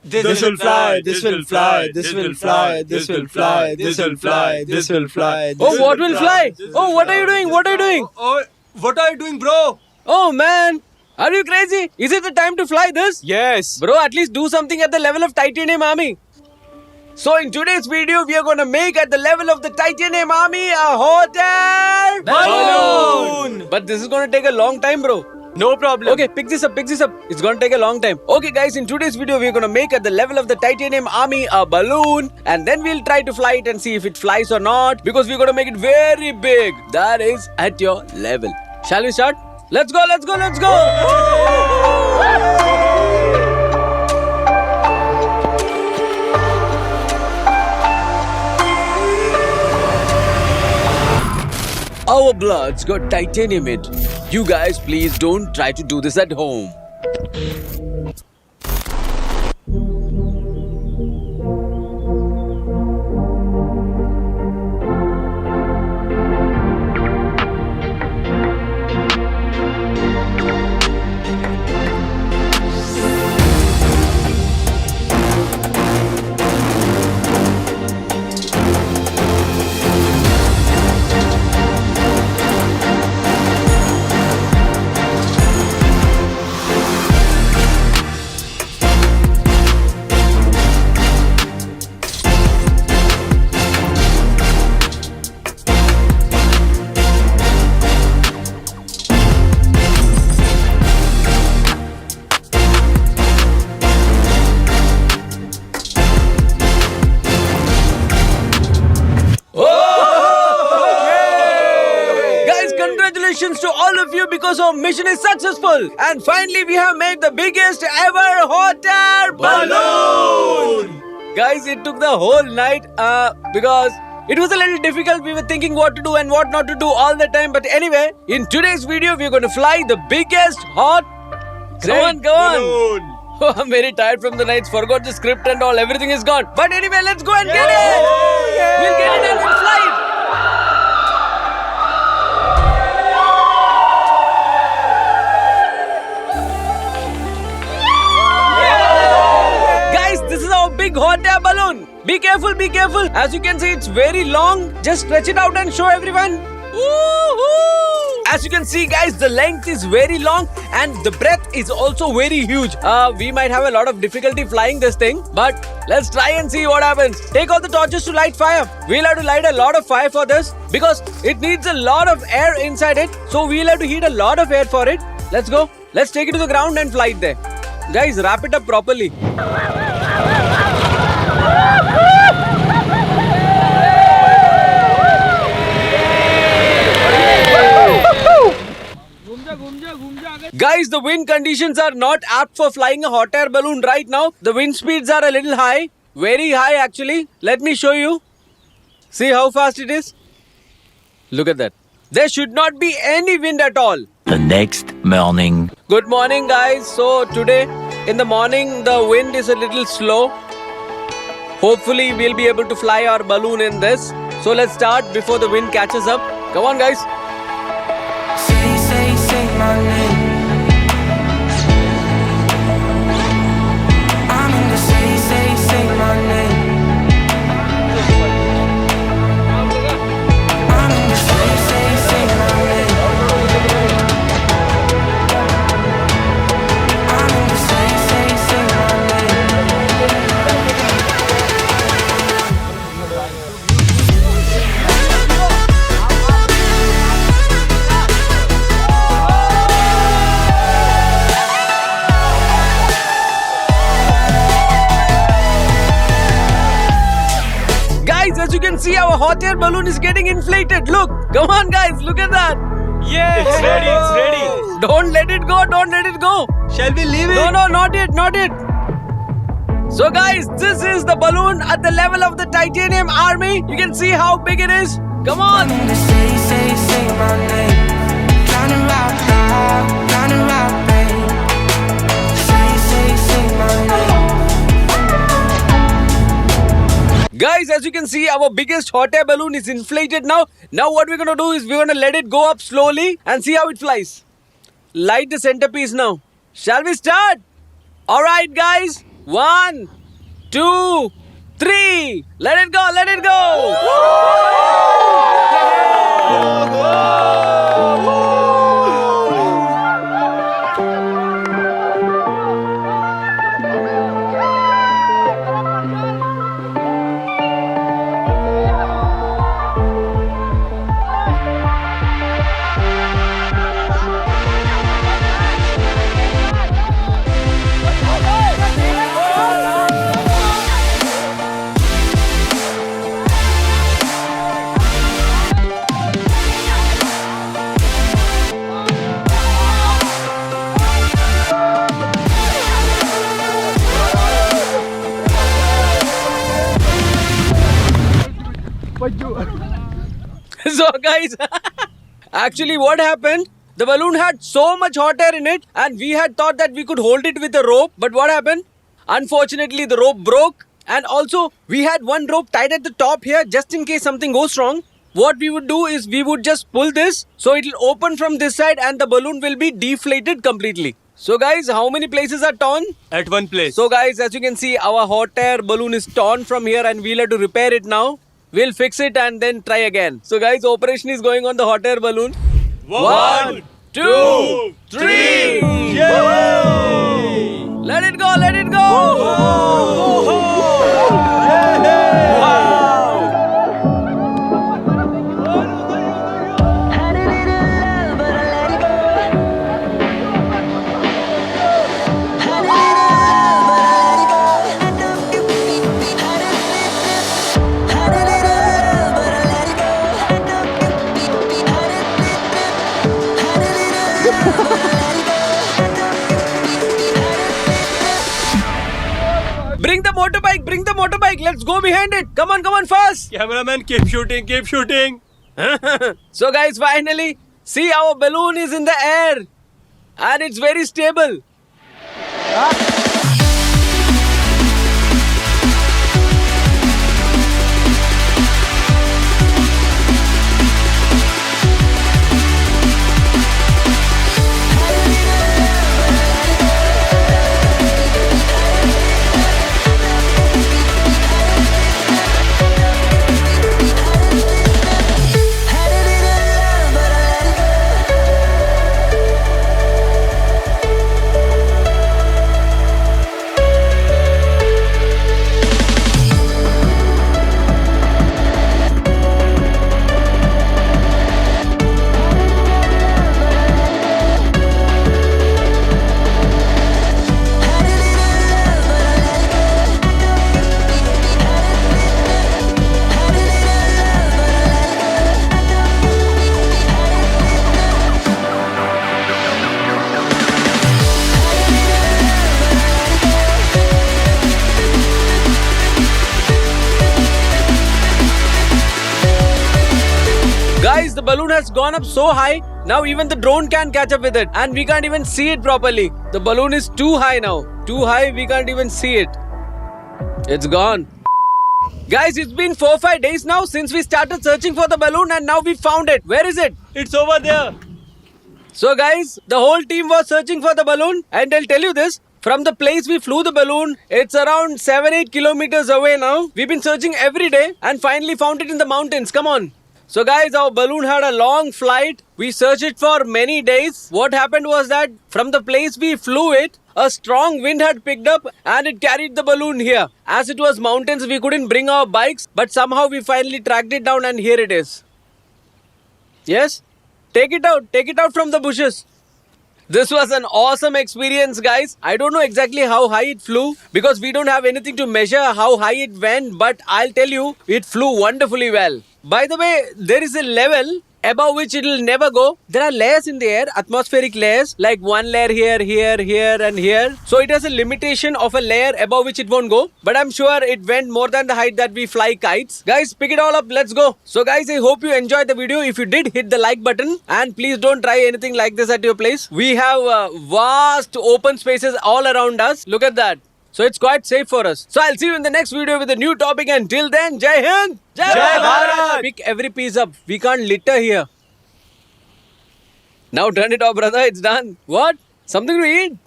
This will fly, this will fly, this will fly, this will fly, this will fly, this will fly. Oh, what will fly? Oh, what are you doing? What are you doing? Oh, what are you doing, bro? Oh, man. Are you crazy? Is it the time to fly this? Yes. Bro, at least do something at the level of Titanium Army. So in today's video, we are going to make at the level of the Titanium Army a hot air Balloon. But this is going to take a long time, bro. No problem. Okay, pick this up. It's going to take a long time. Okay, guys, in today's video, we're going to make at the level of the Titanium Army a balloon. And then we'll try to fly it and see if it flies or not. Because we're going to make it very big. That is at your level. Shall we start? Let's go, let's go, let's go. Our blood's got titanium in it. You guys, please don't try to do this at home. Guys, congratulations to all of you because our mission is successful. And finally, we have made the biggest ever hot air balloon. Guys, it took the whole night because it was a little difficult. We were thinking what to do and what not to do all the time. But anyway, in today's video, we're going to fly the biggest hot... Go on. Balloon. Oh, I'm very tired from the nights. Forgot the script and all. Everything is gone. But anyway, let's go and get it. We'll get it and we'll fly it. Guys, this is our big hot air balloon. Be careful, be careful. As you can see, it's very long. Just stretch it out and show everyone. Woo-hoo! As you can see, guys, the length is very long and the breadth is also very huge. We might have a lot of difficulty flying this thing, but let's try and see what happens. Take all the torches to light fire. We'll have to light a lot of fire for this because it needs a lot of air inside it. So we'll have to heat a lot of air for it. Let's go. Let's take it to the ground and fly it there. Guys, wrap it up properly. Guys, the wind conditions are not apt for flying a hot air balloon right now. The wind speeds are a little high. Very high actually. Let me show you. See how fast it is? Look at that. There should not be any wind at all. The next morning. Good morning, guys. So today in the morning the wind is a little slow. Hopefully we'll be able to fly our balloon in this. So let's start before the wind catches up. Come on, guys. Say my name. I'm in the say my name. I'm in the say my name. I'm in the say my name. Guys, as you can see, our hot air balloon is getting inflated. Look, come on, guys, look at that. Yeah, it's ready, it's ready. Don't let it go, don't let it go. Shall we leave it? No, not it, not it. So, guys, this is the balloon at the level of the Titanium Army. You can see how big it is. Come on. I'm in the say my name. Drowning right now, drowning right, babe. Say my name. Guys, as you can see, our biggest hot air balloon is inflated now. Now what we're going to do is we're going to let it go up slowly and see how it flies. Light the centerpiece now. Shall we start? Alright, guys. 1, 2, 3. Let it go, let it go. So guys, actually what happened? The balloon had so much hot air in it and we had thought that we could hold it with a rope. But what happened? Unfortunately, the rope broke and also we had one rope tied at the top here just in case something goes wrong. What we would do is we would just pull this so it will open from this side and the balloon will be deflated completely. So guys, how many places are torn? At one place. So guys, as you can see, our hot air balloon is torn from here and we'll have to repair it now. We'll fix it and then try again. So guys, operation is going on the hot air balloon. 1, 2, 3. Let it go, let it go. Bring the motorbike. Let's go behind it. Come on, fast. Cameraman, keep shooting, keep shooting. So guys, finally, see our balloon is in the air and it's very stable. Guys, the balloon has gone up so high, now even the drone can't catch up with it and we can't even see it properly. The balloon is too high now. Too high, we can't even see it. It's gone. Guys, it's been 4-5 days now since we started searching for the balloon and now we found it. Where is it? It's over there. So guys, the whole team was searching for the balloon and I'll tell you this. From the place we flew the balloon, it's around 7-8 kilometers away now. We've been searching every day and finally found it in the mountains. Come on. So guys, our balloon had a long flight. We searched it for many days. What happened was that from the place we flew it, a strong wind had picked up and it carried the balloon here. As it was mountains, we couldn't bring our bikes, but somehow we finally tracked it down and here it is. Yes? Take it out from the bushes. This was an awesome experience, guys. I don't know exactly how high it flew because we don't have anything to measure how high it went, but I'll tell you, it flew wonderfully well. By the way, there is a level above which it will never go. There are layers in the air, atmospheric layers, like one layer here, here and here. So it has a limitation of a layer above which it won't go. But I'm sure it went more than the height that we fly kites. Guys, pick it all up. Let's go. So guys, I hope you enjoyed the video. If you did, hit the like button. And please don't try anything like this at your place. We have vast open spaces all around us. Look at that. So it's quite safe for us. So I'll see you in the next video with a new topic. And till then, Jai Hind! Jai Bharat! Pick every piece up. We can't litter here. Now turn it off, brother. It's done. What? Something to eat?